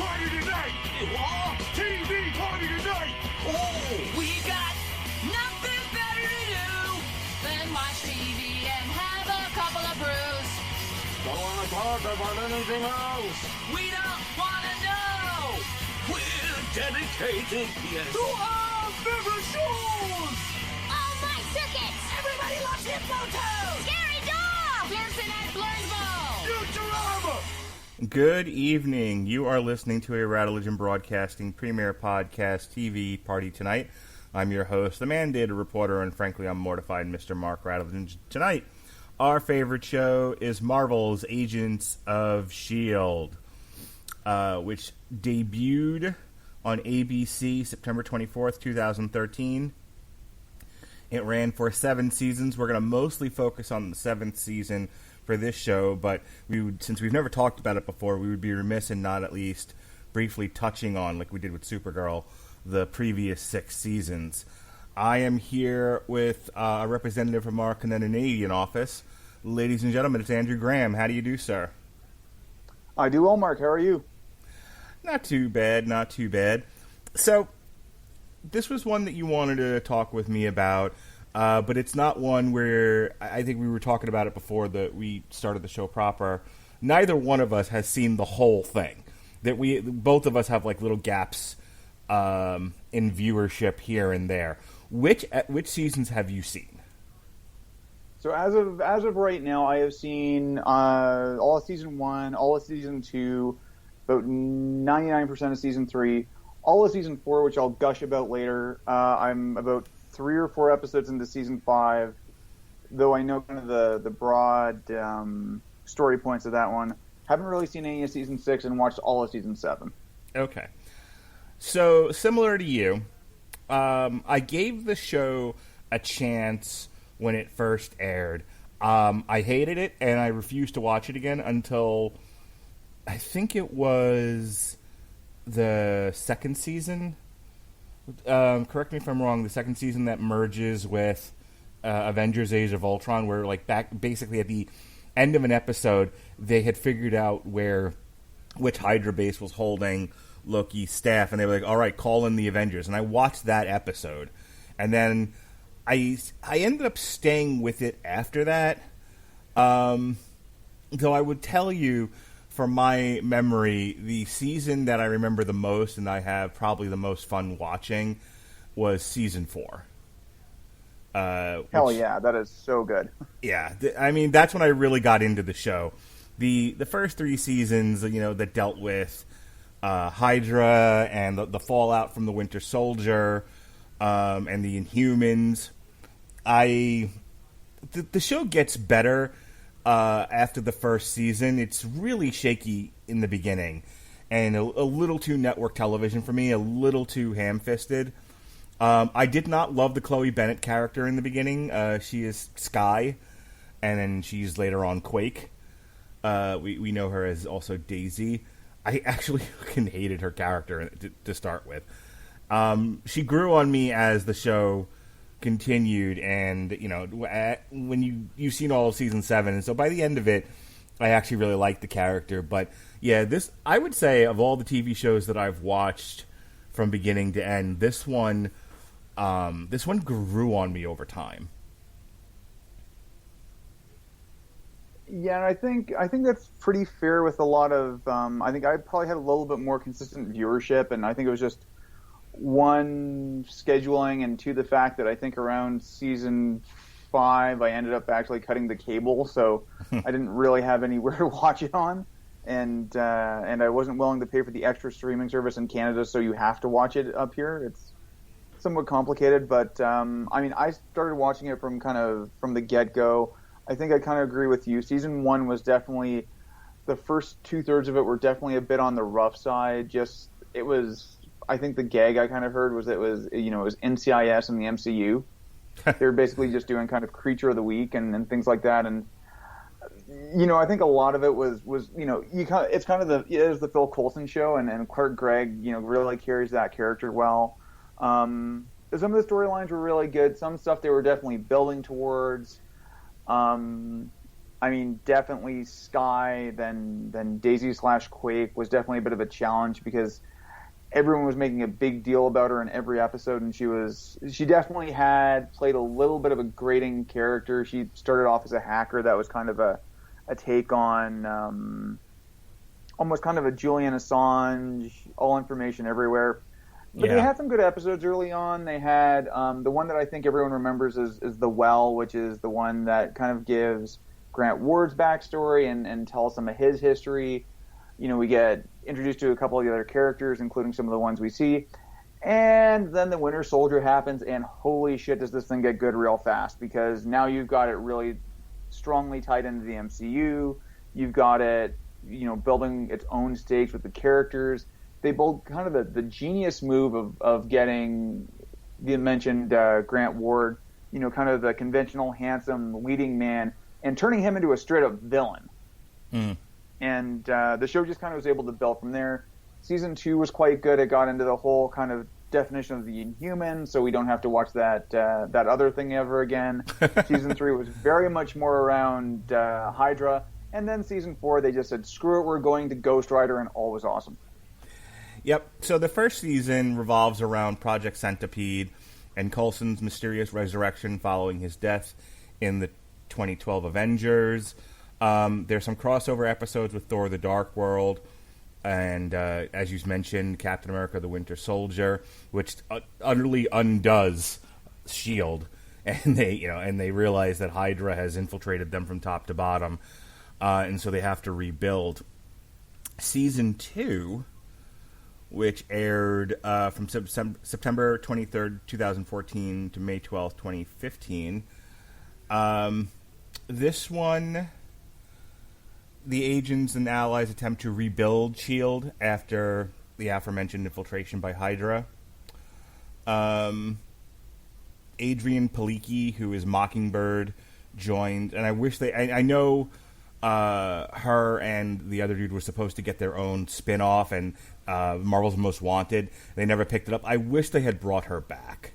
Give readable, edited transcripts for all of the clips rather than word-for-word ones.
party tonight! What? TV party tonight! Oh, we got nothing better to do than watch TV and have a couple of brews. Don't want to talk about anything else! We don't want to know. We're dedicated, yes, To our favorite shows! Oh, my circuits! everybody loves Hypnotoad. Scary dog! Pearson at Blurnsville. Futurama! Good evening. You are listening to a Radulich Broadcasting Premier Podcast TV Party tonight. I'm your host, the mandated reporter, and frankly, I'm mortified, Mr. Mark Radulich. Tonight, our favorite show is Marvel's Agents of S.H.I.E.L.D., which debuted on ABC September 24th, 2013. It ran for 7 seasons. We're going to mostly focus on the 7th season for this show, but since we've never talked about it before, we would be remiss in not at least briefly touching on, like we did with Supergirl, the previous 6 seasons. I am here with a representative from our Canadian office. Ladies and gentlemen, it's Andrew Graham. How do you do, sir? I do well, Mark. How are you? Not too bad, not too bad. So, this was one that you wanted to talk with me about, but it's not one where I think we were talking about it before that we started the show proper. Neither one of us has seen the whole thing. That both of us have like little gaps in viewership here and there. Which seasons have you seen? So as of right now, I have seen all of season 1, all of season 2, about 99% of season 3, all of season 4, which I'll gush about later. I'm about 3 or 4 episodes into season 5, though I know kind of the broad story points of that one. Haven't really seen any of season 6 and watched all of season 7. Okay. So, similar to you, I gave the show a chance when it first aired. I hated it, and I refused to watch it again until I think it was the 2nd season. Correct me if I'm wrong. The 2nd season that merges with Avengers: Age of Ultron, where like back basically at the end of an episode, they had figured out which Hydra base was holding Loki's staff, and they were like, "All right, call in the Avengers." And I watched that episode, and then I ended up staying with it after that. Though I would tell you, from my memory, the season that I remember the most and I have probably the most fun watching was season 4. Hell yeah, that is so good. Yeah, I mean, that's when I really got into the show. The first 3 seasons, that dealt with Hydra and the fallout from the Winter Soldier and the Inhumans. The show gets better after the first season. It's really shaky in the beginning and a little too network television for me, a little too ham-fisted. I did not love the Chloe Bennett character in the beginning. She is Sky, and then she's later on Quake. We know her as also Daisy. I actually fucking hated her character to start with. She grew on me as the show continued, and when you've seen all of season 7, and so by the end of it, I actually really liked the character. But yeah, this, I would say, of all the TV shows that I've watched from beginning to end, this one grew on me over time. Yeah, and I think that's pretty fair with a lot of. I think I probably had a little bit more consistent viewership, and I think it was just 1, scheduling, and 2, the fact that I think around season 5 I ended up actually cutting the cable, so I didn't really have anywhere to watch it on, and I wasn't willing to pay for the extra streaming service in Canada, so you have to watch it up here. It's somewhat complicated, but I mean, I started watching it from the get-go. I think I kind of agree with you. Season 1 was definitely, the first 2/3 of it were definitely a bit on the rough side. I think the gag I kind of heard was it was NCIS and the MCU. They were basically just doing kind of Creature of the Week and things like that. And I think a lot of it was it's kind of it is the Phil Coulson show, and Clark Gregg really carries that character well. Some of the storylines were really good. Some stuff they were definitely building towards. I mean, definitely Sky, then Daisy slash Quake was definitely a bit of a challenge because everyone was making a big deal about her in every episode, and she definitely had played a little bit of a grating character. She started off as a hacker that was kind of a take on almost kind of a Julian Assange, all information everywhere. But they had some good episodes early on. They had the one that I think everyone remembers is The Well, which is the one that kind of gives Grant Ward's backstory and tells some of his history. You know, we get introduced to a couple of the other characters, including some of the ones we see. And then the Winter Soldier happens, and holy shit, does this thing get good real fast, because now you've got it really strongly tied into the MCU. You've got it, you know, building its own stakes with the characters. They both kind of the genius move of getting the mentioned Grant Ward, you know, kind of the conventional, handsome leading man, and turning him into a straight-up villain. Mm. And the show just kind of was able to build from there. Season 2 was quite good. It got into the whole kind of definition of the Inhuman, so we don't have to watch that other thing ever again. Season 3 was very much more around Hydra. And then Season 4, they just said, screw it, we're going to Ghost Rider, and all was awesome. Yep. So the first season revolves around Project Centipede and Coulson's mysterious resurrection following his death in the 2012 Avengers. There's some crossover episodes with Thor: The Dark World, and as you mentioned, Captain America: The Winter Soldier, which utterly undoes Shield, and they realize that Hydra has infiltrated them from top to bottom, and so they have to rebuild. Season 2, which aired from September 23rd, 2014 to May 12th, 2015. This one, the agents and allies attempt to rebuild S.H.I.E.L.D. after the aforementioned infiltration by Hydra. Adrian Palicki, who is Mockingbird, joined, and I wish I know her and the other dude were supposed to get their own spin-off, and Marvel's Most Wanted. They never picked it up. I wish they had brought her back.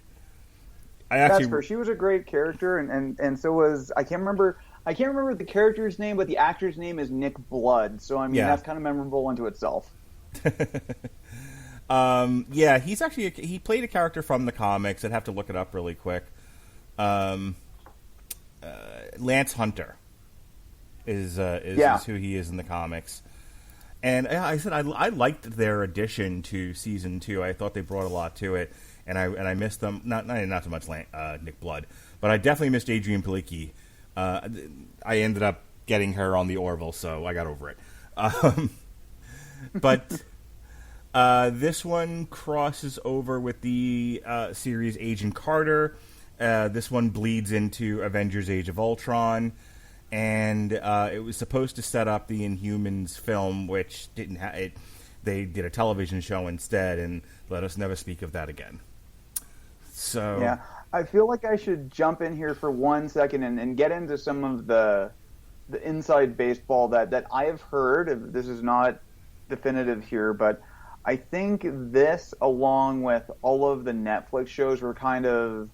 That's fair. She was a great character, and so was, I can't remember the character's name, but the actor's name is Nick Blood. So I mean, that's kind of memorable unto itself. He's actually he played a character from the comics. I'd have to look it up really quick. Lance Hunter is who he is in the comics. And I said I liked their addition to season 2. I thought they brought a lot to it, and I missed them. Not so much Nick Blood, but I definitely missed Adrian Palicki. I ended up getting her on the Orville, so I got over it. But this one crosses over with the series Agent Carter. This one bleeds into Avengers: Age of Ultron. And it was supposed to set up the Inhumans film, which didn't have it. They did a television show instead, and let us never speak of that again. So yeah, I feel like I should jump in here for 1 second and get into some of the inside baseball that I have heard. This is not definitive here, but I think this, along with all of the Netflix shows, were kind of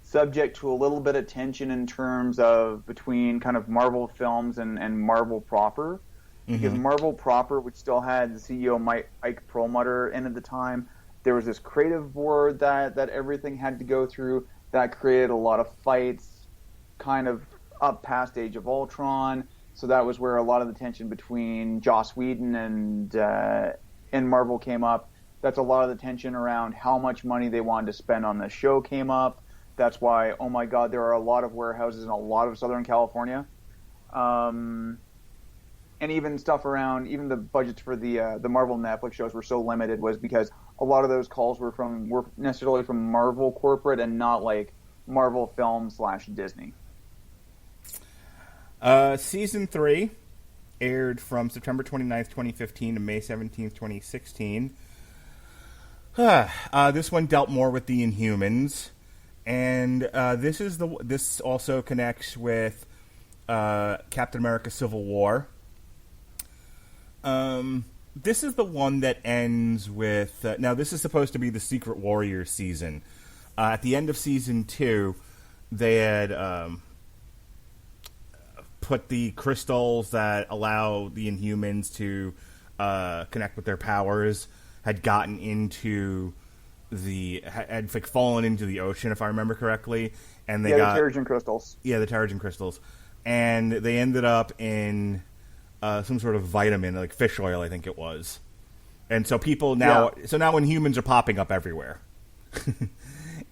subject to a little bit of tension in terms of between kind of Marvel Films and Marvel proper. Because Marvel proper, which still had the CEO Ike Perlmutter in at the time, there was this creative board that everything had to go through that created a lot of fights kind of up past Age of Ultron. So that was where a lot of the tension between Joss Whedon and Marvel came up. That's a lot of the tension around how much money they wanted to spend on the show came up. That's why, oh my God, there are a lot of warehouses in a lot of Southern California. And even stuff around, even the budgets for the Marvel Netflix shows were so limited was because a lot of those calls were necessarily from Marvel corporate and not like Marvel Films / Disney. Season 3 aired from September 29th, 2015 to May 17th, 2016. This one dealt more with the Inhumans. And this also connects with Captain America: Civil War. This is the one that ends with... now, this is supposed to be the Secret Warrior season. At the end of Season 2, they had put the crystals that allow the Inhumans to connect with their powers had gotten into had like fallen into the ocean, if I remember correctly, and they got the Terrigen crystals. Yeah, the Terrigen crystals, and they ended up in some sort of vitamin, like fish oil, I think it was. And so people now, so now Inhumans are popping up everywhere.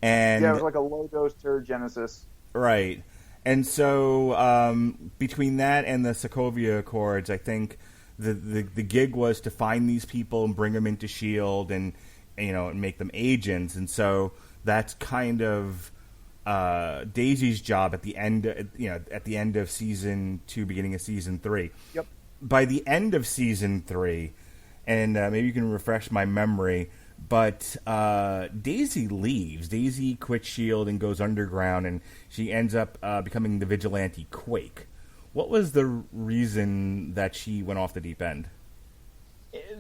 And it was like a low dose Terrigenesis. Right. And so between that and the Sokovia Accords, I think the gig was to find these people and bring them into S.H.I.E.L.D. and make them agents. And so that's kind of Daisy's job at the end, at the end of season 2, beginning of season 3. Yep. By the end of season 3, and maybe you can refresh my memory, but Daisy leaves. Daisy quits S.H.I.E.L.D. and goes underground, and she ends up becoming the vigilante Quake. What was the reason that she went off the deep end?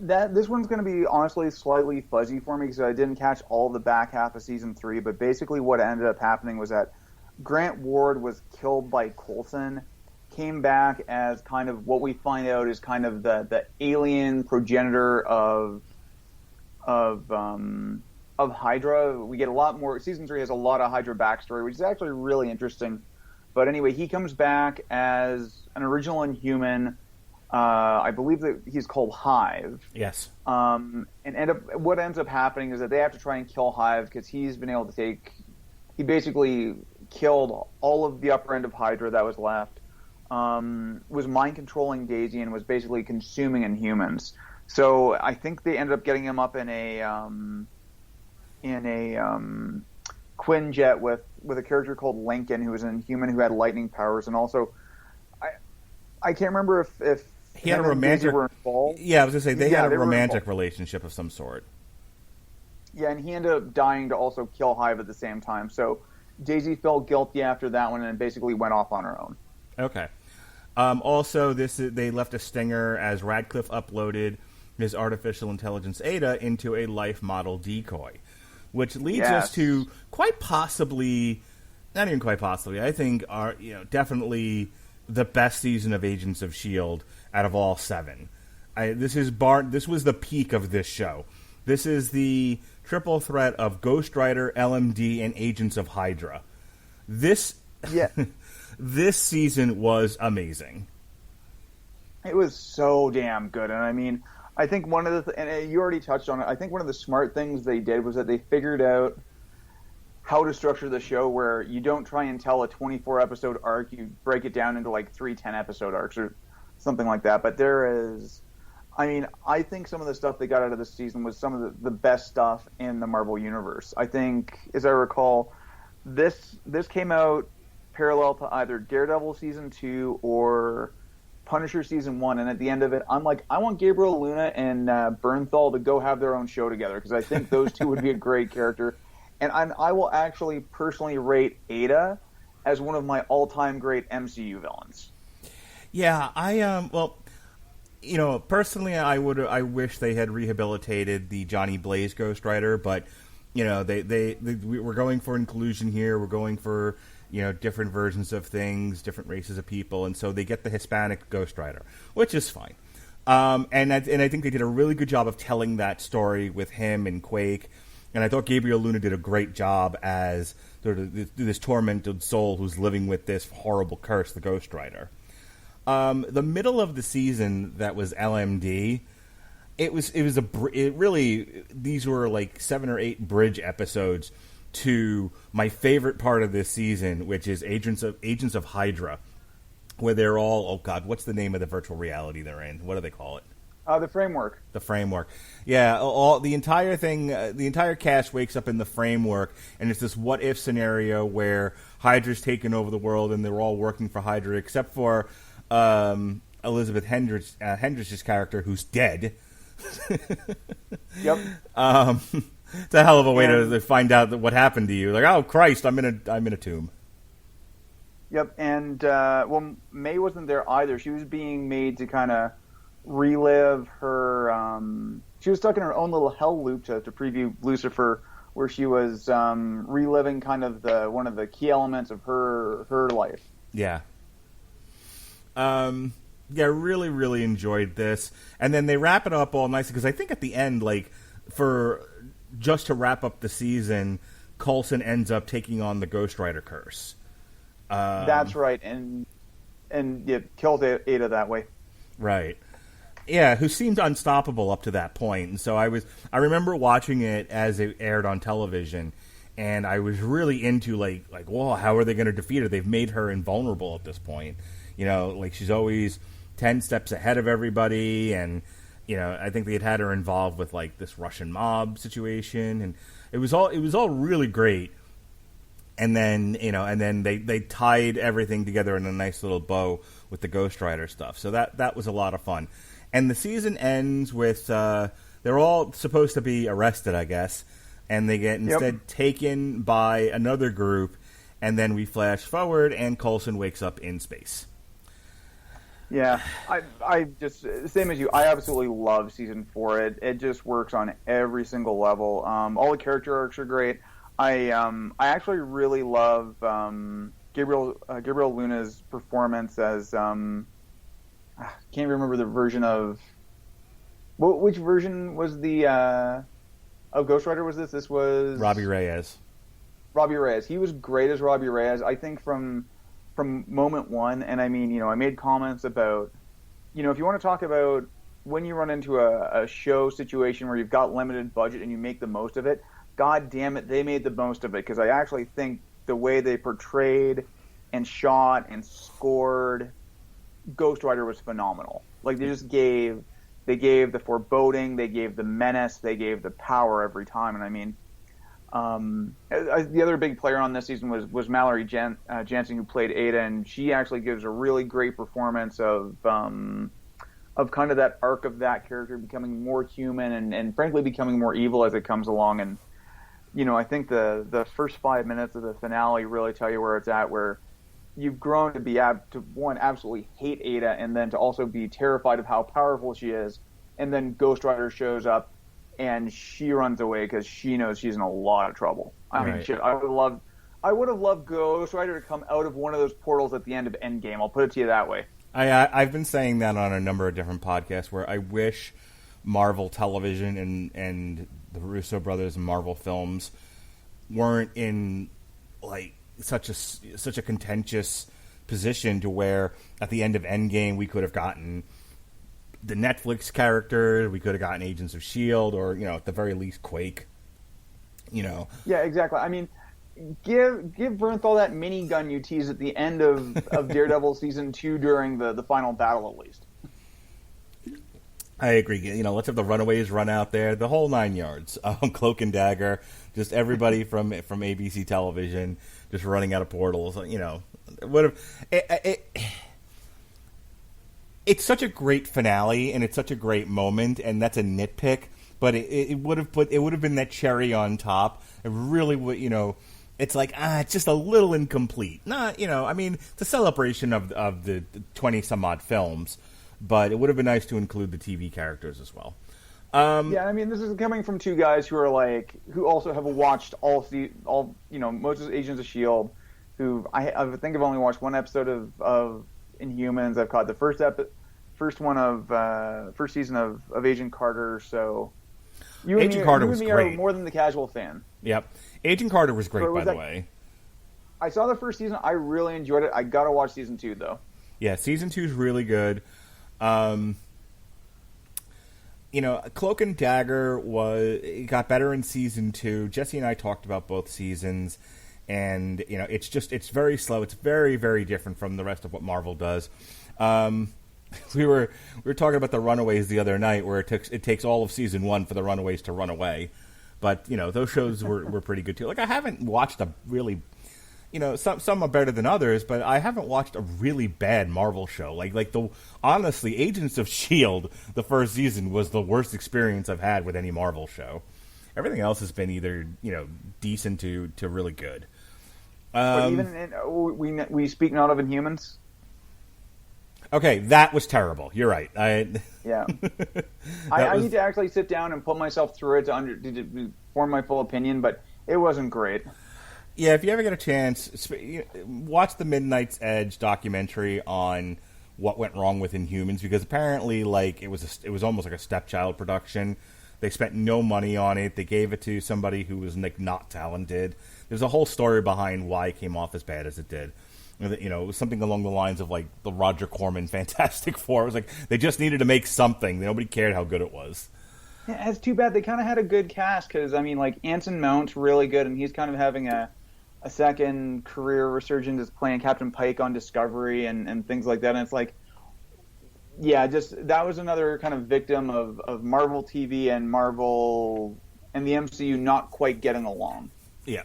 This one's going to be honestly slightly fuzzy for me because I didn't catch all the back half of season 3. But basically, what ended up happening was that Grant Ward was killed by Coulson, came back as kind of what we find out is kind of the alien progenitor of Hydra. We get a lot more. Season 3 has a lot of Hydra backstory, which is actually really interesting. But anyway, he comes back as an original Inhuman. I believe that he's called Hive. Yes. And what ends up happening is that they have to try and kill Hive because he's been able to he basically killed all of the upper end of Hydra that was left. Was mind controlling Daisy and was basically consuming Inhumans. So I think they ended up getting him up in a Quinjet with a character called Lincoln, who was an Inhuman who had lightning powers, and also I can't remember if he had a romantic. Were involved. Yeah, I was gonna say they had a romantic relationship of some sort. Yeah, and he ended up dying to also kill Hive at the same time. So Daisy felt guilty after that one and basically went off on her own. Okay. Also, they left a stinger as Radcliffe uploaded his artificial intelligence Ada into a life model decoy, which leads us to quite possibly, not even quite possibly, I think are definitely the best season of Agents of S.H.I.E.L.D. out of all 7. This was the peak of this show. This is the triple threat of Ghost Rider, LMD, and Agents of Hydra. This season was amazing. It was so damn good, and I mean, I think one of and you already touched on it. I think one of the smart things they did was that they figured out how to structure the show where you don't try and tell a 24-episode arc. You break it down into like 3 10-episode arcs or something like that. But I think some of the stuff they got out of this season was some of the best stuff in the Marvel Universe. I think, as I recall, this came out parallel to either Daredevil Season 2 or Punisher Season 1, and at the end of it, I'm like, I want Gabriel Luna and Bernthal to go have their own show together, because I think those two would be a great character. And I will actually personally rate Ada as one of my all-time great MCU villains. Yeah, personally, I wish they had rehabilitated the Johnny Blaze Ghost Rider, but we're going for inclusion here. We're going for different versions of things, different races of people, and so they get the Hispanic Ghost Rider, which is fine. And I think they did a really good job of telling that story with him and Quake. And I thought Gabriel Luna did a great job as sort of this tormented soul who's living with this horrible curse, the Ghost Rider. The middle of the season that was LMD, these were like 7 or 8 bridge episodes to my favorite part of this season, which is Agents of Hydra, where they're all, oh God, what's the name of the virtual reality they're in? What do they call it? The Framework. The Framework. Yeah, the entire thing, the entire cast wakes up in the Framework, and it's this what-if scenario where Hydra's taken over the world, and they're all working for Hydra, except for Elizabeth Hendricks' character, who's dead. Yep. It's a hell of a way to find out what happened to you. Like, oh Christ, I'm in a tomb. Yep, and May wasn't there either. She was being made to kind of relive her. She was stuck in her own little hell loop to preview Lucifer, where she was reliving kind of one of the key elements of her life. Yeah. Yeah, really, really enjoyed this. And then they wrap it up all nicely, because I think at the end, like, just to wrap up the season, Coulson ends up taking on the Ghost Rider curse. That's right, and killed Ada that way. Right. Yeah, who seemed unstoppable up to that point. And so I remember watching it as it aired on television, and I was really into, like, whoa, how are they going to defeat her? They've made her invulnerable at this point. You know, like, she's always 10 steps ahead of everybody, and, you know, I think they had her involved with, like, this Russian mob situation, and it was all really great. And then, you know, they tied everything together in a nice little bow with the Ghost Rider stuff. So that was a lot of fun. And the season ends with they're all supposed to be arrested, I guess, and they get instead taken by another group, and then we flash forward, and Coulson wakes up in space. Yeah, I just, same as you, I absolutely love season 4. It just works on every single level. All the character arcs are great. I actually really love Gabriel Luna's performance as I can't remember the version of which version was the of Ghost Rider was this? This was Robbie Reyes. Robbie Reyes. He was great as Robbie Reyes. I think from moment one, and I mean, you know, I made comments about, you know, if you want to talk about when you run into a show situation where you've got limited budget and you make the most of it, God damn it, they made the most of it, because I actually think the way they portrayed and shot and scored Ghost Rider was phenomenal. Like, they gave the foreboding, they gave the menace, they gave the power every time, and I mean, the other big player on this season was Mallory Jansen, who played Ada, and she actually gives a really great performance of kind of that arc of that character becoming more human and frankly becoming more evil as it comes along. And, you know, I think the first 5 minutes of the finale really tell you where it's at, where you've grown to be to one, absolutely hate Ada, and then to also be terrified of how powerful she is, and then Ghost Rider shows up and she runs away because she knows she's in a lot of trouble. I mean, shit, I would have loved Ghost Rider to come out of one of those portals at the end of Endgame. I'll put it to you that way. I've been saying that on a number of different podcasts, where I wish Marvel Television and the Russo brothers and Marvel Films weren't in, like, such a contentious position to where at the end of Endgame we could have gotten the Netflix character, we could have gotten Agents of S.H.I.E.L.D., or, you know, at the very least Quake, you know. Yeah, exactly. I mean, give Bernthal that minigun you teased at the end of Daredevil season 2 during the final battle, at least. I agree. You know, let's have the Runaways run out there, the whole 9 yards. Cloak and Dagger, just everybody from ABC Television just running out of portals. You know, it's such a great finale, and it's such a great moment, and that's a nitpick. But it would have been that cherry on top. It really would, you know. It's like, it's just a little incomplete. Not, you know, I mean, it's a celebration of the 20 some odd films, but it would have been nice to include the TV characters as well. Yeah, I mean, this is coming from two guys who are who also have watched all you know, most of Agents of S.H.I.E.L.D., who I think I've only watched one episode of Inhumans. I've caught the first season of Agent Carter. So Agent Carter was great. Are more than the casual fan. Yep, Agent Carter was great, by the way. I saw the first season. I really enjoyed it. I gotta watch season 2 though. Yeah, season 2 is really good. You know, Cloak and Dagger got better in season 2. Jesse and I talked about both seasons, and you know, it's very slow. It's very, very different from the rest of what Marvel does. We were talking about the Runaways the other night, where it takes all of season 1 for the Runaways to run away. But you know, those shows were pretty good too. Like, I haven't watched a really, you know, some are better than others, but I haven't watched a really bad Marvel show. Honestly, Agents of S.H.I.E.L.D., the first season, was the worst experience I've had with any Marvel show. Everything else has been either, you know, decent to really good. But even we speak not of Inhumans. Okay, that was terrible. You're right. Yeah, I need to actually sit down and put myself through it to form my full opinion, but it wasn't great. Yeah, if you ever get a chance, watch the Midnight's Edge documentary on what went wrong with Inhumans, because apparently, like, it was almost like a stepchild production. They spent no money on it. They gave it to somebody who was, like, not talented. There's a whole story behind why it came off as bad as it did. You know, it was something along the lines of, like, the Roger Corman Fantastic Four. It was like, they just needed to make something. Nobody cared how good it was. Yeah, it's too bad. They kind of had a good cast, because, I mean, like, Anson Mount's really good, and he's kind of having a second career resurgence as playing Captain Pike on Discovery and things like that. And it's like, yeah, just that was another kind of victim of Marvel TV and Marvel and the MCU not quite getting along. Yeah.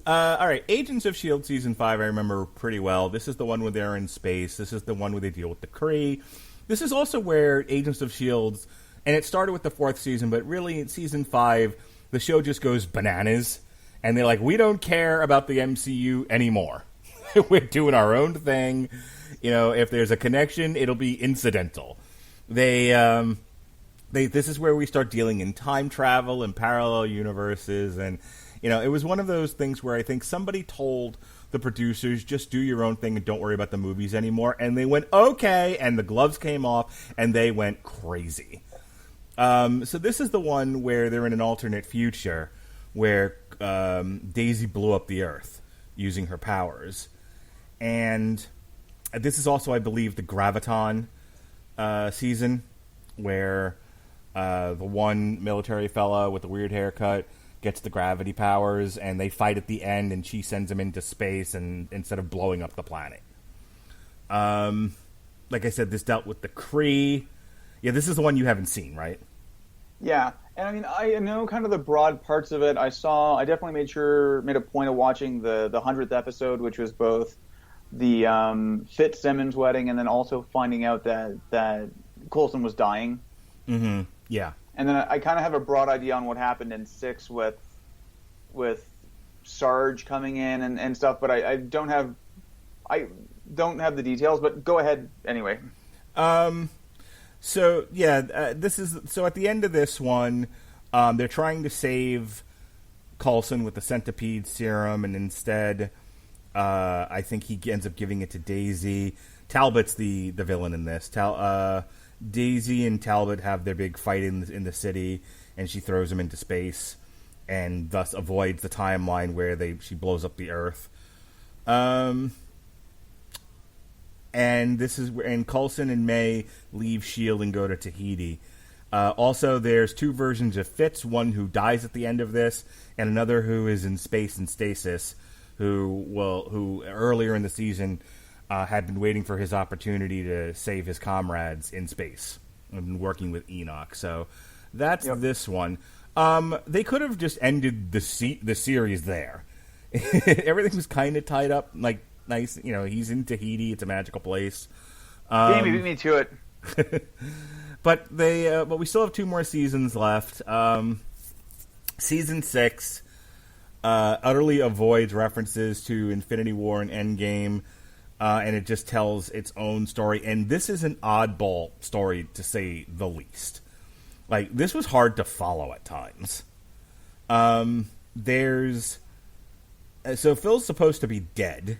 All right, Agents of S.H.I.E.L.D. Season 5 I remember pretty well. This is the one where they're in space. This is the one where they deal with the Kree. This is also where Agents of S.H.I.E.L.D., and it started with the 4th season, but really in Season 5, the show just goes bananas, and they're like, we don't care about the MCU anymore. We're doing our own thing. You know, if there's a connection, it'll be incidental. This is where we start dealing in time travel and parallel universes, and you know, it was one of those things where I think somebody told the producers, just do your own thing and don't worry about the movies anymore. And they went, okay, and the gloves came off, and they went crazy. So this is the one where they're in an alternate future where Daisy blew up the Earth using her powers. And this is also, I believe, the Graviton season, where the one military fella with the weird haircut gets the gravity powers, and they fight at the end, and she sends him into space and instead of blowing up the planet. Like I said, this dealt with the Kree. Yeah, this is the one you haven't seen, right? Yeah, and I mean, I know kind of the broad parts of it. I definitely made a point of watching the 100th episode, which was both the Fitzsimmons wedding and then also finding out that Coulson was dying. Mm-hmm. Yeah. And then I kind of have a broad idea on what happened in 6 with Sarge coming in and stuff, but I don't have the details. But go ahead anyway. So yeah, this is so at the end of this one, they're trying to save Coulson with the centipede serum, and instead, I think he ends up giving it to Daisy. Talbot's the villain in this. Daisy and Talbot have their big fight in the city, and she throws him into space, and thus avoids the timeline where she blows up the Earth. And Coulson and May leave S.H.I.E.L.D. and go to Tahiti. Also, there's 2 versions of Fitz, one who dies at the end of this, and another who is in space in stasis, who earlier in the season had been waiting for his opportunity to save his comrades in space and working with Enoch. So that's this one. They could have just ended the series there. Everything was kind of tied up, like, nice. You know, he's in Tahiti. It's a magical place. Jamie beat me to it. But we still have 2 more seasons left. Season 6 utterly avoids references to Infinity War and Endgame. And it just tells its own story. And this is an oddball story, to say the least. Like, this was hard to follow at times. So Phil's supposed to be dead,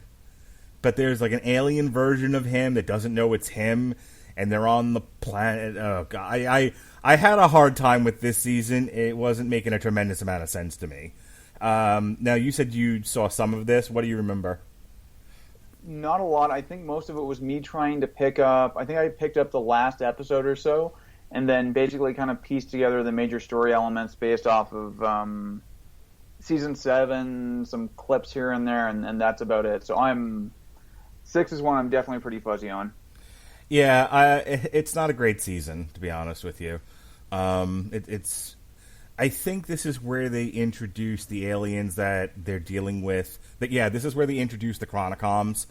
but there's like an alien version of him that doesn't know it's him, and they're on the planet. Oh, God. I had a hard time with this season. It wasn't making a tremendous amount of sense to me. Now, you said you saw some of this. What do you remember? Not a lot. I think most of it was me trying to pick up. I think I picked up the last episode or so, and then basically kind of pieced together the major story elements based off of season 7, some clips here and there, and that's about it. So 6 is one I'm definitely pretty fuzzy on. Yeah, it's not a great season, to be honest with you. I think this is where they introduce the aliens that they're dealing with. This is where they introduce the Chronicoms.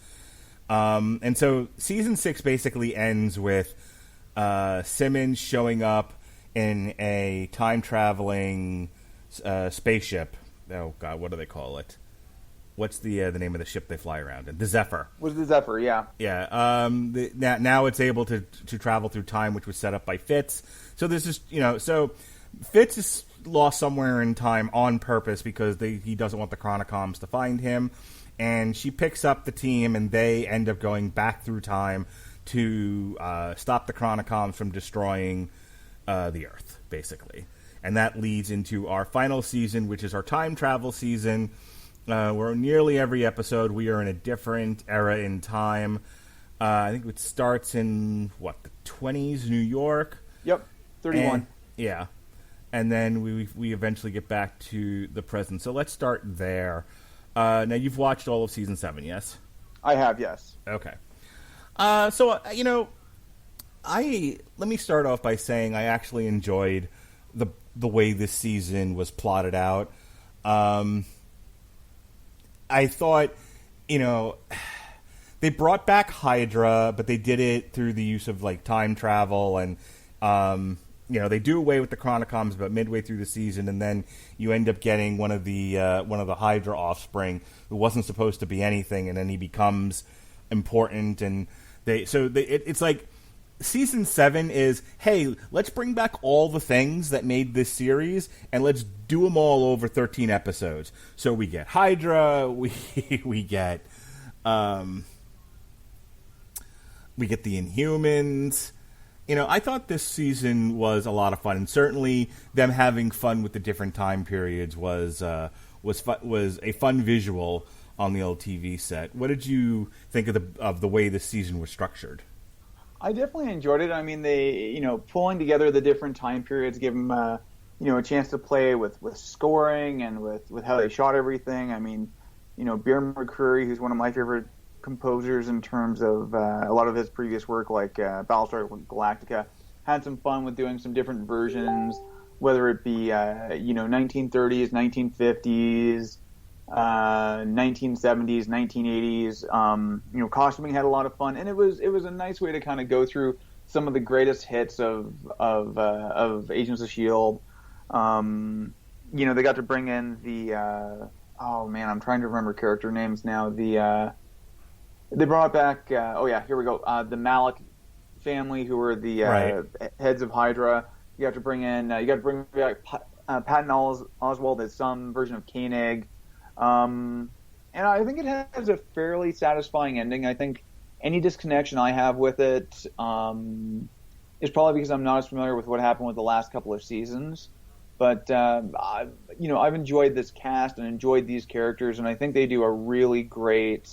And so season 6 basically ends with Simmons showing up in a time-traveling spaceship. Oh, God, what do they call it? What's the name of the ship they fly around in? The Zephyr. Was the Zephyr, yeah. Yeah. Now it's able to travel through time, which was set up by Fitz. So this is, so Fitz is lost somewhere in time on purpose because he doesn't want the Chronicoms to find him. And she picks up the team, and they end up going back through time to stop the Chronicoms from destroying the Earth, basically. And that leads into our final season, which is our time travel season. Where nearly every episode we are in a different era in time. I think it starts in, the 20s, New York? Yep, 31. Yeah. And then we eventually get back to the present. So let's start there. Now, you've watched all of Season 7, yes? I have, yes. Okay. Let me start off by saying I actually enjoyed the way this season was plotted out. I thought, they brought back Hydra, but they did it through the use of time travel, and they do away with the Chronicoms about midway through the season, and then you end up getting one of the Hydra offspring who wasn't supposed to be anything, and then he becomes important, and it's like Season 7 is, hey, let's bring back all the things that made this series, and let's do them all over 13 episodes. So we get Hydra, we get the Inhumans. I thought this season was a lot of fun, and certainly them having fun with the different time periods was a fun visual on the old TV set. What did you think of the way this season was structured? I definitely enjoyed it. I mean, they, pulling together the different time periods, give them, a chance to play with scoring and with how they shot everything. I mean, Bear McCreary, who's one of my favorite composers in terms of a lot of his previous work, like Battlestar Galactica, had some fun with doing some different versions, whether it be, 1930s, 1950s, 1970s, 1980s. Costuming had a lot of fun, and it was a nice way to kind of go through some of the greatest hits of Agents of S.H.I.E.L.D. They got to bring in the I'm trying to remember character names now. They brought back here we go. The Malik family, who were the heads of Hydra. You got to bring back Patton Oswalt as some version of Koenig. And I think it has a fairly satisfying ending. I think any disconnection I have with it is probably because I'm not as familiar with what happened with the last couple of seasons. But I've enjoyed this cast and enjoyed these characters, and I think they do a really great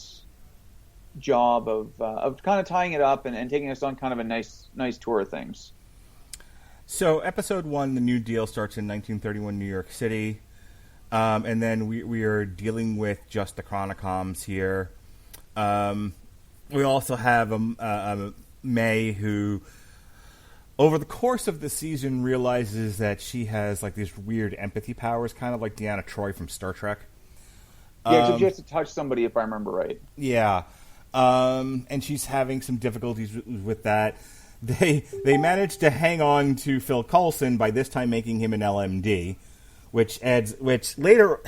job of kind of tying it up and taking us on kind of a nice tour of things. So, episode 1, The New Deal, starts in 1931 New York City. And then we are dealing with just the Chronicoms here. We also have May, who, over the course of the season, realizes that she has these weird empathy powers, kind of like Deanna Troi from Star Trek. Yeah, except she has to touch somebody, if I remember right. Yeah. And she's having some difficulties with that. They managed to hang on to Phil Coulson, by this time making him an LMD. Which later,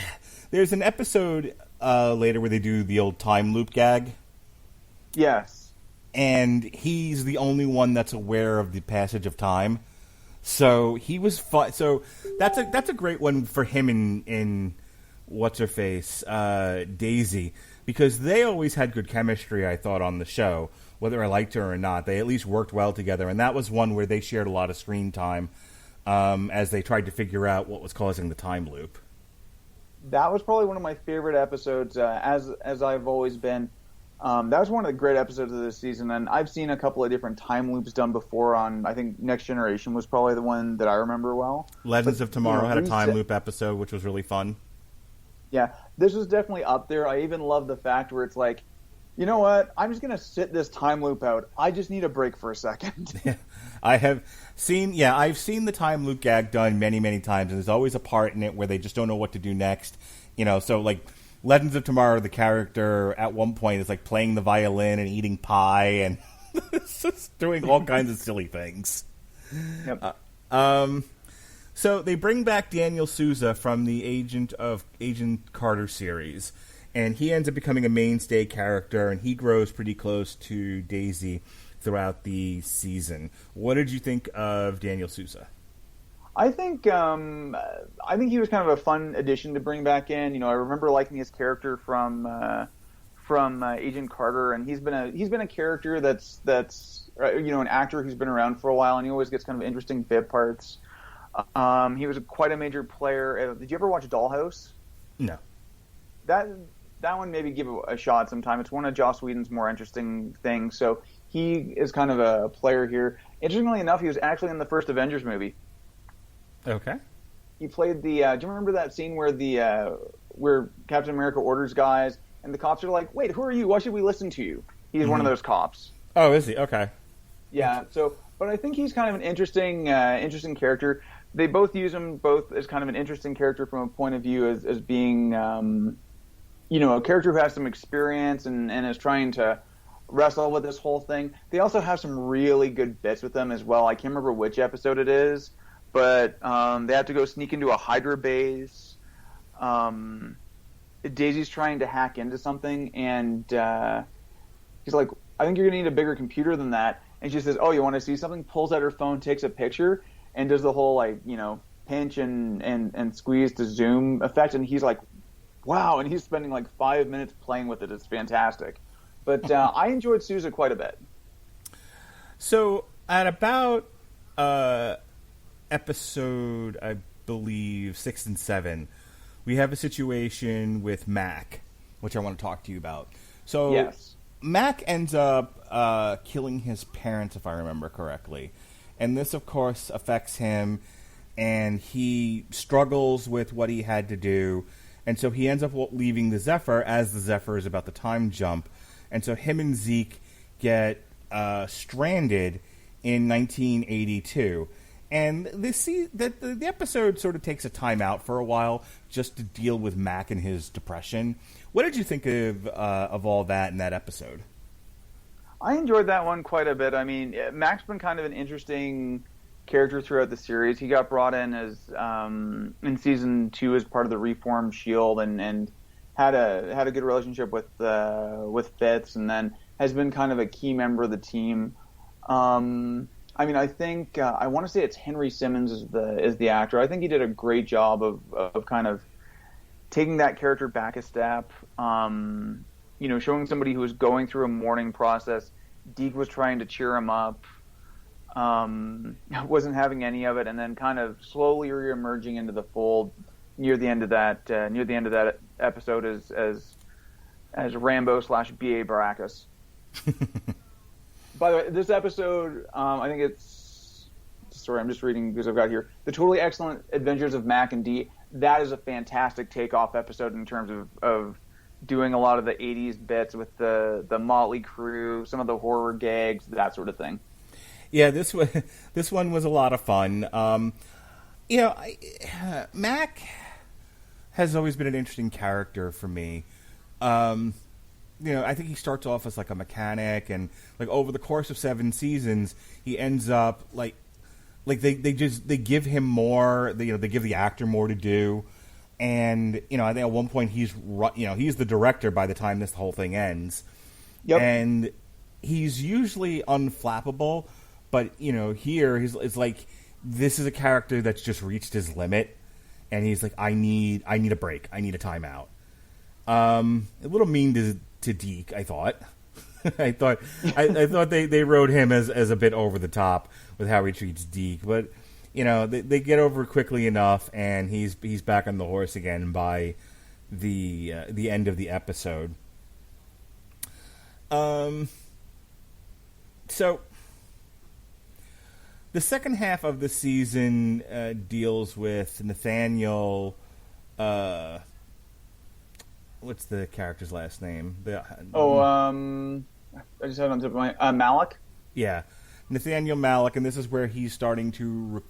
there's an episode later where they do the old time loop gag. Yes. And he's the only one that's aware of the passage of time. So he was fun. So that's a great one for him in what's her face, Daisy, because they always had good chemistry, I thought, on the show. Whether I liked her or not, they at least worked well together. And that was one where they shared a lot of screen time. As they tried to figure out what was causing the time loop. That was probably one of my favorite episodes, as I've always been. That was one of the great episodes of this season, and I've seen a couple of different time loops done before on, I think, Next Generation was probably the one that I remember well. Legends of Tomorrow had a time loop episode, which was really fun. Yeah, this was definitely up there. I even love the fact where it's like, you know what? I'm just going to sit this time loop out. I just need a break for a second. I've seen the time loop gag done many, many times, and there's always a part in it where they just don't know what to do next. So Legends of Tomorrow, the character at one point is playing the violin and eating pie and it's just doing all kinds of silly things. Yep. So they bring back Daniel Souza from the Agent Carter series. And he ends up becoming a mainstay character, and he grows pretty close to Daisy throughout the season. What did you think of Daniel Souza? I think he was kind of a fun addition to bring back in. I remember liking his character from from Agent Carter, and he's been a character that's an actor who's been around for a while, and he always gets kind of interesting bit parts. He was quite a major player. Did you ever watch Dollhouse? No. That one, maybe give it a shot sometime. It's one of Joss Whedon's more interesting things. So he is kind of a player here. Interestingly enough, he was actually in the first Avengers movie. Okay. He played the. Do you remember that scene where where Captain America orders guys, and the cops are like, "Wait, who are you? Why should we listen to you?" He's one of those cops. Oh, is he? Okay. Yeah. So, but I think he's kind of an interesting character. They both use him both as kind of an interesting character from a point of view as being, a character who has some experience and is trying to wrestle with this whole thing. They also have some really good bits with them as well. I can't remember which episode it is, but they have to go sneak into a Hydra base. Daisy's trying to hack into something, and he's like, I think you're going to need a bigger computer than that. And she says, oh, you want to see something? Pulls out her phone, takes a picture, and does the whole, pinch and squeeze to zoom effect. And he's like, wow. And he's spending 5 minutes playing with it. It's fantastic. But I enjoyed Sousa quite a bit. So at about episode, I believe, 6 and 7, we have a situation with Mac, which I want to talk to you about. So yes. Mac ends up killing his parents, if I remember correctly. And this, of course, affects him, and he struggles with what he had to do. And so he ends up leaving the Zephyr as the Zephyr is about to time jump. And so him and Zeke get stranded in 1982. And the episode sort of takes a time out for a while just to deal with Mac and his depression. What did you think of all that in that episode? I enjoyed that one quite a bit. I mean, Mac's been kind of an interesting character throughout the series. He got brought in as in season 2 as part of the Reformed Shield, and had a good relationship with Fitz, and then has been kind of a key member of the team. I mean, I think I want to say it's Henry Simmons is the actor. I think he did a great job of kind of taking that character back a step. Showing somebody who was going through a mourning process. Deke was trying to cheer him up. Wasn't having any of it, and then kind of slowly reemerging into the fold near the end of that episode as Rambo / B.A. Baracus. By the way, this episode, I think it's... Sorry, I'm just reading because I've got here. The Totally Excellent Adventures of Mac and Dee. That is a fantastic takeoff episode in terms of doing a lot of the 80s bits with the Motley Crue, some of the horror gags, that sort of thing. Yeah, this one was a lot of fun. Mac has always been an interesting character for me. I think he starts off as a mechanic, and over the course of 7 seasons, he ends up they give him more. They give the actor more to do, and I think at one point he's the director by the time this whole thing ends. Yep. And he's usually unflappable, but here it's this is a character that's just reached his limit, and he's like, I need a break, I need a timeout. A little mean to Deke, I thought. I thought they wrote him as a bit over the top with how he treats Deke, but they get over it quickly enough, and he's back on the horse again by the end of the episode. So the second half of the season deals with Nathaniel. What's the character's last name? I just had it on the tip of my Malik. Yeah, Nathaniel Malik, and this is where he's starting to,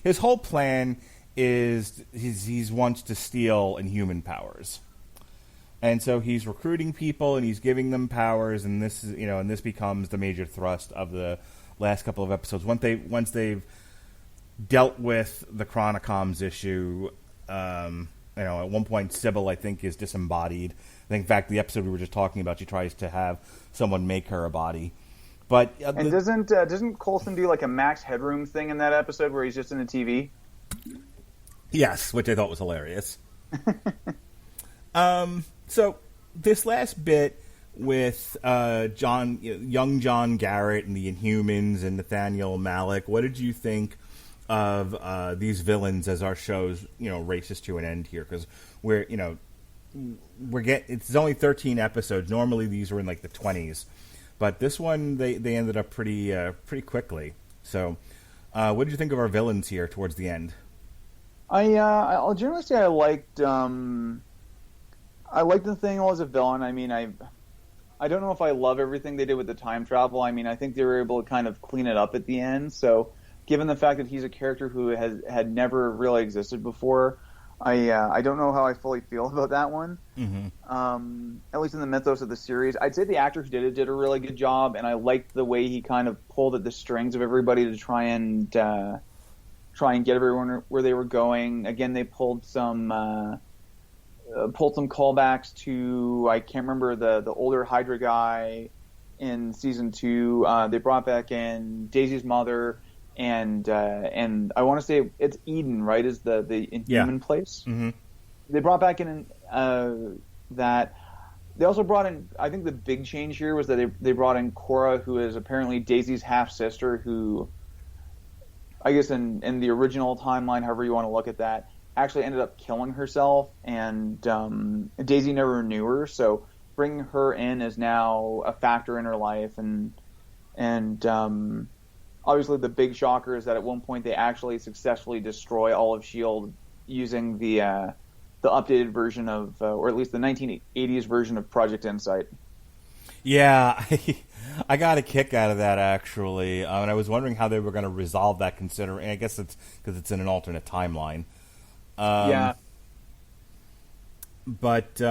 his whole plan is he wants to steal Inhuman powers, and so he's recruiting people and he's giving them powers, and this is and this becomes the major thrust of the last couple of episodes. Once they've dealt with the Chronicoms issue. At one point, Sybil, I think, is disembodied. I think, in fact, the episode we were just talking about, she tries to have someone make her a body. But doesn't Coulson do a Max Headroom thing in that episode where he's just in a TV? Yes, which I thought was hilarious. So this last bit with young John Garrett and the Inhumans and Nathaniel Malik, what did you think of these villains as our show's races to an end here? Because it's only 13 episodes. Normally these were in like the 20s, but this one they ended up pretty quickly. So, what did you think of our villains here towards the end? I'll generally say I liked Nathaniel as a villain. I mean, I don't know if I love everything they did with the time travel. I mean, I think they were able to kind of clean it up at the end. So, given the fact that he's a character who had never really existed before, I don't know how I fully feel about that one. Mm-hmm. At least in the mythos of the series, I'd say the actor who did a really good job, and I liked the way he kind of pulled at the strings of everybody to try and get everyone where they were going. Again, they pulled some callbacks to, I can't remember, the older Hydra guy in season 2. They brought back in Daisy's mother. And I want to say it's Eden, right? Is the Inhuman place? Mm-hmm. They brought back in that. They also brought in. I think the big change here was that they brought in Cora, who is apparently Daisy's half sister, who I guess in the original timeline, however you want to look at that, actually ended up killing herself, and Daisy never knew her. So bringing her in is now a factor in her life, and obviously, the big shocker is that at one point they actually successfully destroy all of S.H.I.E.L.D. using the updated version of, or at least the 1980s version of Project Insight. Yeah, I got a kick out of that, actually. And I was wondering how they were going to resolve that, considering, I guess it's because it's in an alternate timeline. Yeah. But...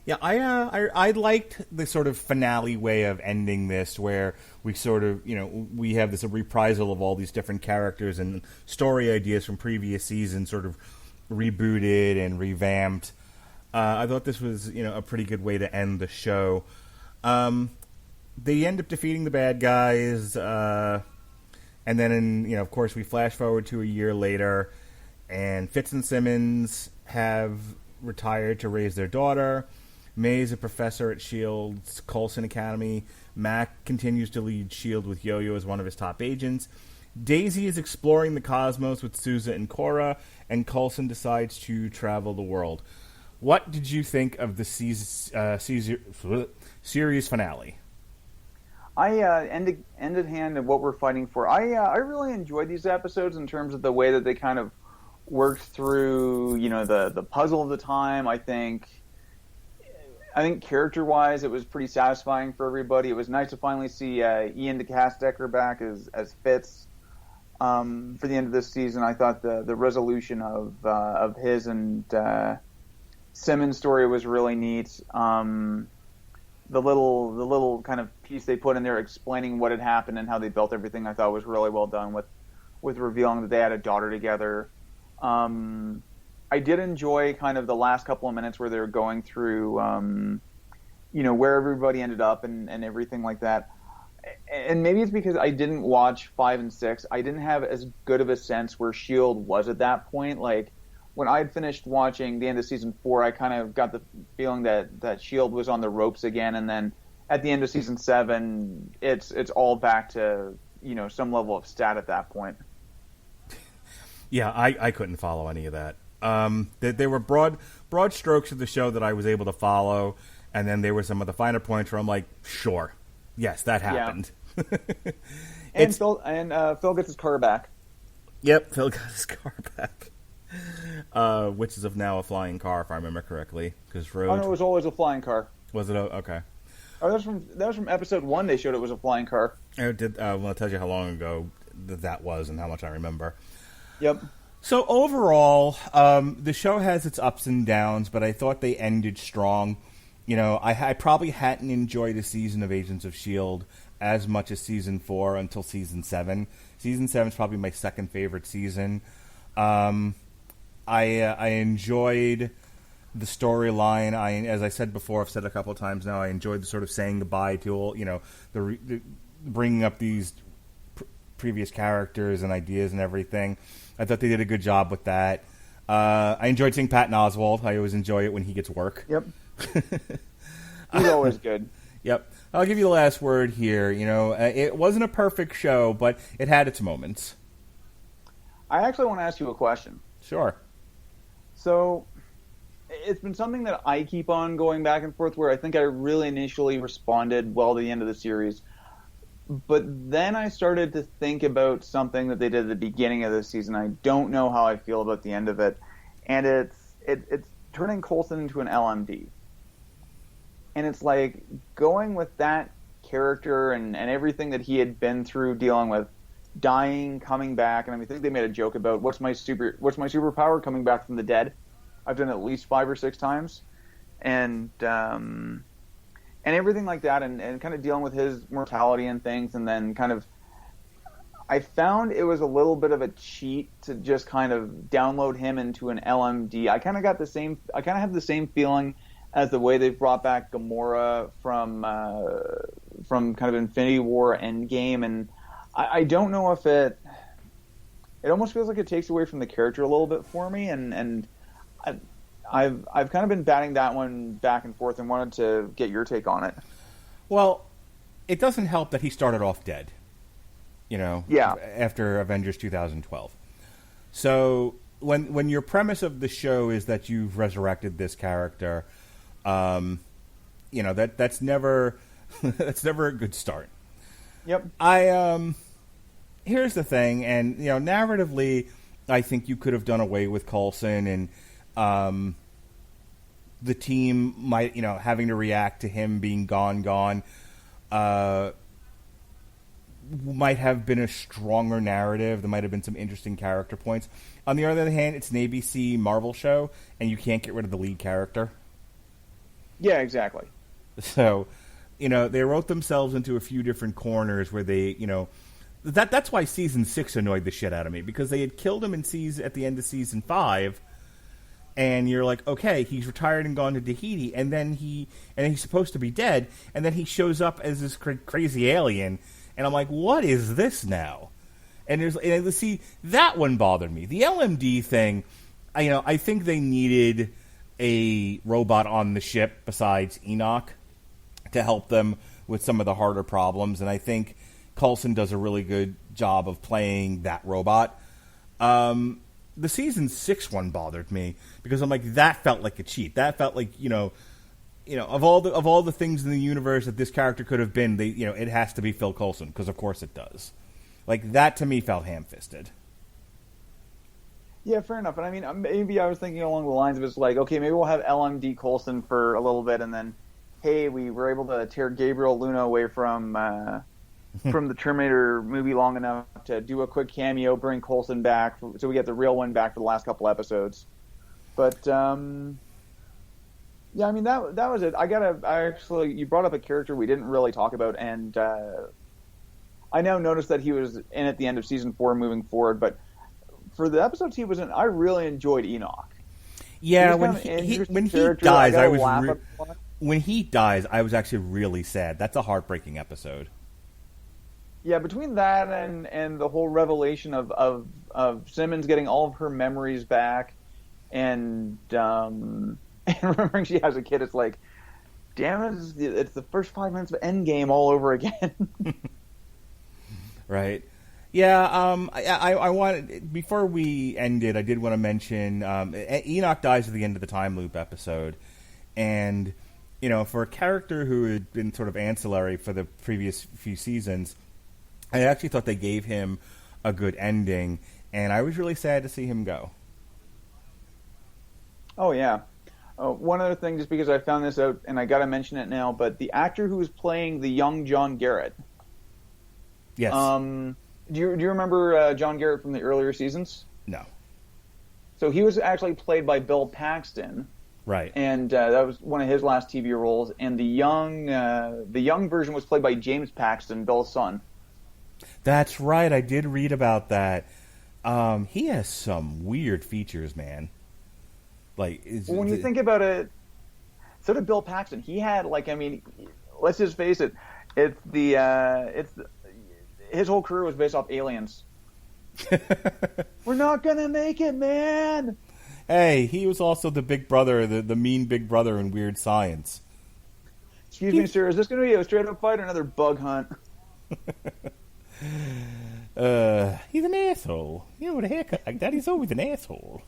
yeah, I liked the sort of finale way of ending this, where we sort of, we have this reprisal of all these different characters and story ideas from previous seasons sort of rebooted and revamped. I thought this was, a pretty good way to end the show. They end up defeating the bad guys, and then, of course, we flash forward to a year later, and Fitz and Simmons have retired to raise their daughter. May is a professor at S.H.I.E.L.D.'s Coulson Academy. Mac continues to lead S.H.I.E.L.D. with Yo-Yo as one of his top agents. Daisy is exploring the cosmos with Sousa and Cora, and Coulson decides to travel the world. What did you think of the series finale? Ended hand of what we're fighting for. I really enjoyed these episodes in terms of the way that they kind of worked through, the puzzle of the time. I think character-wise, it was pretty satisfying for everybody. It was nice to finally see Ian DeCastecker back as Fitz for the end of this season. I thought the resolution of his and Simmons' story was really neat. The little kind of piece they put in there explaining what had happened and how they built everything, I thought was really well done with revealing that they had a daughter together. I did enjoy kind of the last couple of minutes where they were going through, where everybody ended up and everything like that. And maybe it's because I didn't watch 5 and 6. I didn't have as good of a sense where S.H.I.E.L.D. was at that point. Like, when I had finished watching the end of season 4, I kind of got the feeling that S.H.I.E.L.D. was on the ropes again. And then at the end of season 7, it's all back to, some level of stat at that point. Yeah, I couldn't follow any of that. There were broad strokes of the show that I was able to follow, and then there were some of the finer points where I'm like, sure, yes, that happened. Yeah. Phil gets his car back. Yep, Phil got his car back, which is now a flying car, if I remember correctly. Because Oh no, it was always a flying car. Was it? Okay. Oh, that was from episode 1. They showed it was a flying car. It did. Well, I'll tell you how long ago that was and how much I remember. Yep. So overall, the show has its ups and downs, but I thought they ended strong. I probably hadn't enjoyed a season of Agents of S.H.I.E.L.D. as much as season 4 until season 7. Season 7 is probably my second favorite season. I enjoyed the storyline. As I said before, I've said it a couple of times now, I enjoyed the sort of saying goodbye to all, the bringing up these previous characters and ideas and everything. I thought they did a good job with that. I enjoyed seeing Patton Oswalt. I always enjoy it when he gets work. Yep. He's always good. Yep. I'll give you the last word here. It wasn't a perfect show, but it had its moments. I actually want to ask you a question. Sure. So, it's been something that I keep on going back and forth where I think I really initially responded well to the end of the series. But then I started to think about something that they did at the beginning of the season. I don't know how I feel about the end of it. And it's turning Coulson into an LMD. And it's like going with that character and everything that he had been through dealing with, dying, coming back. And I think they made a joke about what's my superpower, coming back from the dead. I've done it at least 5 or 6 times. And everything like that, and kind of dealing with his mortality and things, and then kind of, I found it was a little bit of a cheat to just kind of download him into an LMD. I kind of have the same feeling as the way they've brought back Gamora from kind of Infinity War Endgame, and I don't know if it almost feels like it takes away from the character a little bit for me, and I've kind of been batting that one back and forth and wanted to get your take on it. Well, it doesn't help that he started off dead, Yeah. after Avengers 2012. So when your premise of the show is that you've resurrected this character, that's never that's never a good start. Yep. Here's the thing, and narratively, I think you could have done away with Coulson and the team might, having to react to him being gone, might have been a stronger narrative. There might have been some interesting character points. On the other hand, it's an ABC Marvel show, and you can't get rid of the lead character. Yeah, exactly. So, they wrote themselves into a few different corners where they, that's why season 6 annoyed the shit out of me, because they had killed him at the end of season 5. And you're like, okay, he's retired and gone to Tahiti, and then he's supposed to be dead, and then he shows up as this crazy alien, and I'm like, what is this now? And see, that one bothered me. The LMD thing, I think they needed a robot on the ship besides Enoch to help them with some of the harder problems, and I think Coulson does a really good job of playing that robot. The season 6 one bothered me because I'm like, that felt like a cheat. That felt like, of all the things in the universe that this character could have been, it has to be Phil Coulson, because of course it does. Like, that to me felt ham-fisted. Yeah, fair enough. And I mean, maybe I was thinking along the lines of it's like, okay, maybe we'll have LMD Coulson for a little bit, and then, hey, we were able to tear Gabriel Luna away from the Terminator movie long enough to do a quick cameo, bring Coulson back, so we get the real one back for the last couple episodes. But yeah, I mean that was it. You brought up a character we didn't really talk about, and I now noticed that he was in at the end of season 4 moving forward. But for the episodes he was in, I really enjoyed Enoch. Yeah, when he dies, when he dies, I was actually really sad. That's a heartbreaking episode. Yeah, between that and the whole revelation of Simmons getting all of her memories back, and remembering she has a kid, it's like, damn it, it's the first 5 minutes of Endgame all over again. Right. Yeah. I wanted, before we ended, I did want to mention Enoch dies at the end of the time loop episode, and for a character who had been sort of ancillary for the previous few seasons, I actually thought they gave him a good ending, and I was really sad to see him go. Oh, yeah. One other thing, just because I found this out, and I got to mention it now, but the actor who was playing the young John Garrett. Yes. Do you remember John Garrett from the earlier seasons? No. So he was actually played by Bill Paxton. Right. And that was one of his last TV roles, and the young version was played by James Paxton, Bill's son. That's right. I did read about that. He has some weird features, man. Like, when you think about it, so did Bill Paxton. He had, let's just face it, his whole career was based off aliens. We're not gonna make it, man. Hey, he was also the big brother, the mean big brother in Weird Science. Excuse me, sir. Is this going to be a straight up fight or another bug hunt? He's an asshole. You know, with a haircut like that, he's always an asshole.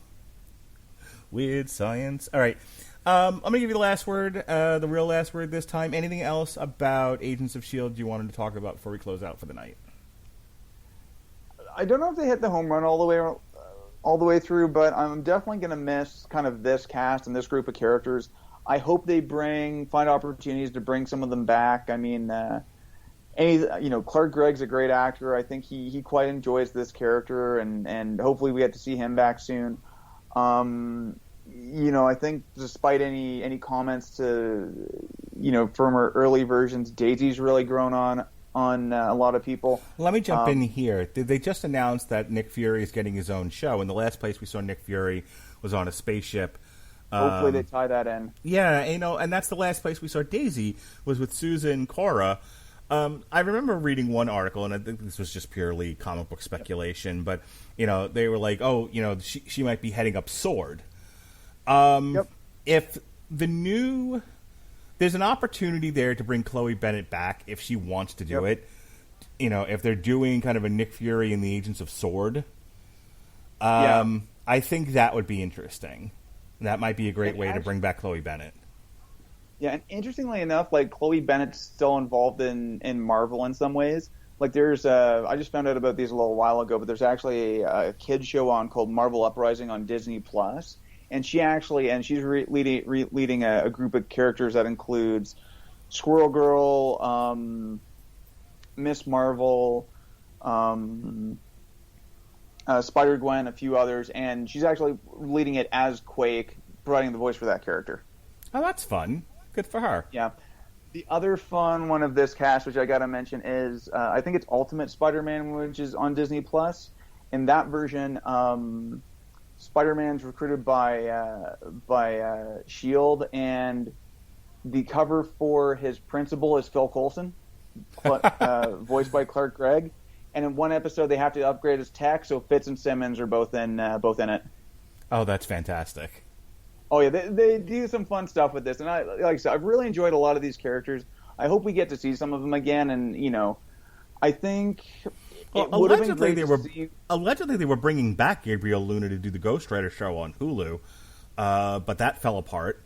Weird science. All right. I'm going to give you the last word, the real last word this time. Anything else about Agents of S.H.I.E.L.D. you wanted to talk about before we close out for the night? I don't know if they hit the home run all the way through, but I'm definitely going to miss kind of this cast and this group of characters. I hope they find opportunities to bring some of them back. I mean, Clark Gregg's a great actor. I think he quite enjoys this character, and hopefully we get to see him back soon. I think despite any comments from her early versions, Daisy's really grown on a lot of people. Let me jump in here. Did they just announce that Nick Fury is getting his own show? And the last place we saw Nick Fury was on a spaceship. Hopefully they tie that in. Yeah, and that's the last place we saw Daisy was with Susan Cora. I remember reading one article, and I think this was just purely comic book speculation, but they were like, she might be heading up S.W.O.R.D. If there's an opportunity there to bring Chloe Bennett back if she wants to do it. If they're doing kind of a Nick Fury and the Agents of S.W.O.R.D., I think that would be interesting. That might be a great way to bring back Chloe Bennett. Yeah, and interestingly enough, like Chloe Bennett's still involved in Marvel in some ways. Like there's, I just found out about these a little while ago, but there's actually a kids show on called Marvel Uprising on Disney Plus, and she's leading a group of characters that includes Squirrel Girl, Miss Marvel, Spider-Gwen, a few others, and she's actually leading it as Quake, providing the voice for that character. Oh, that's fun. Good for her. Yeah. The other fun one of this cast, which I got to mention, is I think it's Ultimate Spider-Man, which is on Disney Plus. In that version, Spider-Man's recruited by S.H.I.E.L.D., and the cover for his principal is Phil Coulson, voiced by Clark Gregg. And in one episode, they have to upgrade his tech, so Fitz and Simmons are both in it. Oh, that's fantastic. Oh yeah, they do some fun stuff with this, and like I said, I've really enjoyed a lot of these characters. I hope we get to see some of them again, and I think it would have been great to see. Allegedly, they were bringing back Gabriel Luna to do the Ghost Rider show on Hulu, but that fell apart.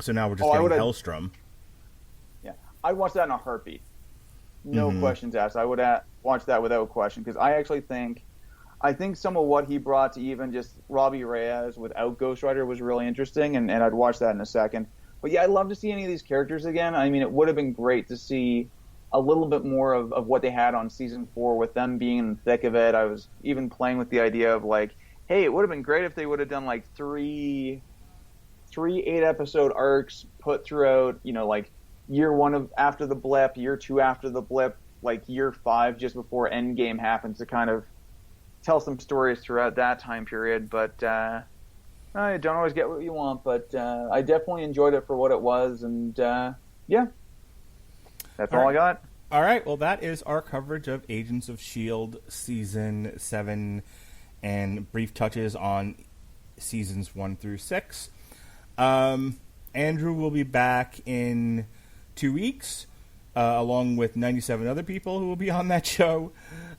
So now we're just getting Hellstrom. Yeah, I'd watch that in a heartbeat. No questions asked. I would watch that without question, because I actually think some of what he brought to even just Robbie Reyes without Ghost Rider was really interesting, and I'd watch that in a second. But yeah, I'd love to see any of these characters again. I mean, it would have been great to see a little bit more of what they had on season 4 with them being in the thick of it. I was even playing with the idea of like, hey, it would have been great if they would have done like three 8-episode arcs put throughout, like year 1 after the blip, year 2 after the blip, like year 5 just before Endgame happens, to kind of tell some stories throughout that time period. But I don't always get what you want, but I definitely enjoyed it for what it was, and yeah, that's all I got. All right, well, that is our coverage of Agents of S.H.I.E.L.D. Season 7 and brief touches on Seasons 1 through 6. Andrew will be back in 2 weeks, along with 97 other people who will be on that show.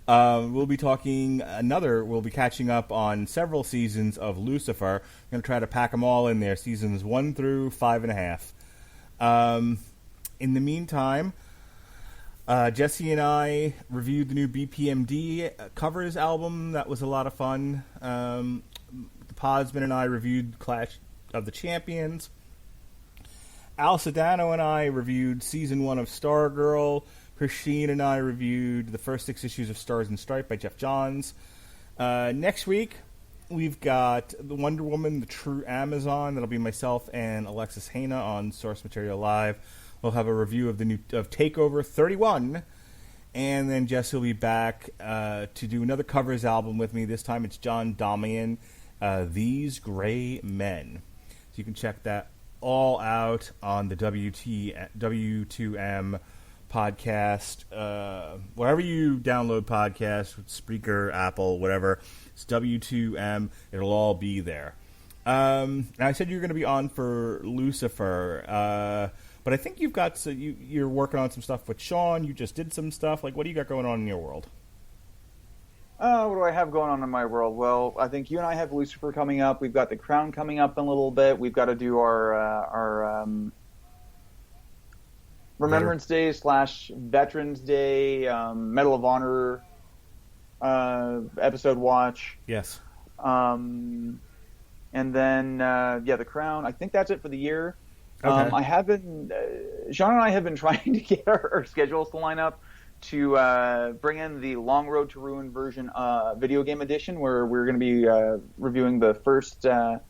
We'll be catching up on several seasons of Lucifer. We're going to try to pack them all in there, seasons 1 through 5.5. In the meantime, Jesse and I reviewed the new BPMD covers album. That was a lot of fun. The Podsman and I reviewed Clash of the Champions. Al Sedano and I reviewed season 1 of Stargirl. Christine and I reviewed the first 6 issues of Stars and Stripe by Jeff Johns. Next week, we've got the Wonder Woman, The True Amazon. That'll be myself and Alexis Haina on Source Material Live. We'll have a review of of Takeover 31. And then Jess will be back to do another covers album with me. This time it's John Damian, These Gray Men. So you can check that all out on the W2M podcast, wherever you download podcasts, Spreaker, Apple, whatever. It's W2M. It'll all be there. Now, I said you were going to be on for Lucifer, But I think you've got you're working on some stuff with Sean. You just did some stuff. Like, what do you got going on in your world? What do I have going on in my world? Well, I think you and I have Lucifer coming up. We've got The Crown coming up in a little bit. We've got to do our Remembrance Day / Veterans Day Medal of Honor episode watch. Yes. And then The Crown. I think that's it for the year. Okay. I have been Sean and I have been trying to get our schedules to line up to bring in the Long Road to Ruin version video game edition, where we're going to be reviewing the first of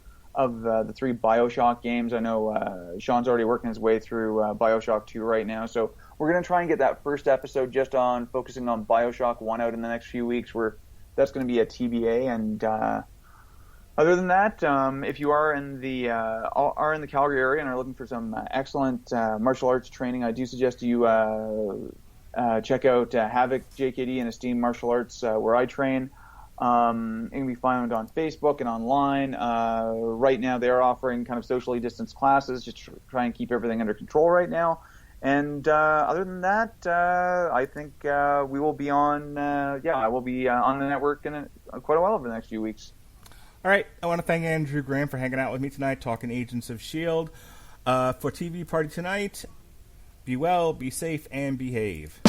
the 3 BioShock games. I know Sean's already working his way through BioShock 2 right now, so we're going to try and get that first episode just on focusing on BioShock 1 out in the next few weeks, where that's going to be a TBA. And other than that, if you are in the Calgary area and are looking for some excellent martial arts training, I do suggest you check out Havoc, JKD, and Esteem Martial Arts, where I train. It can be found on Facebook and online. Right now, they are offering kind of socially distanced classes, just to try and keep everything under control right now. And other than that, I think we will be on. I will be on the network in quite a while over the next few weeks. All right, I want to thank Andrew Graham for hanging out with me tonight, talking Agents of S.H.I.E.L.D. For TV Party Tonight, be well, be safe, and behave.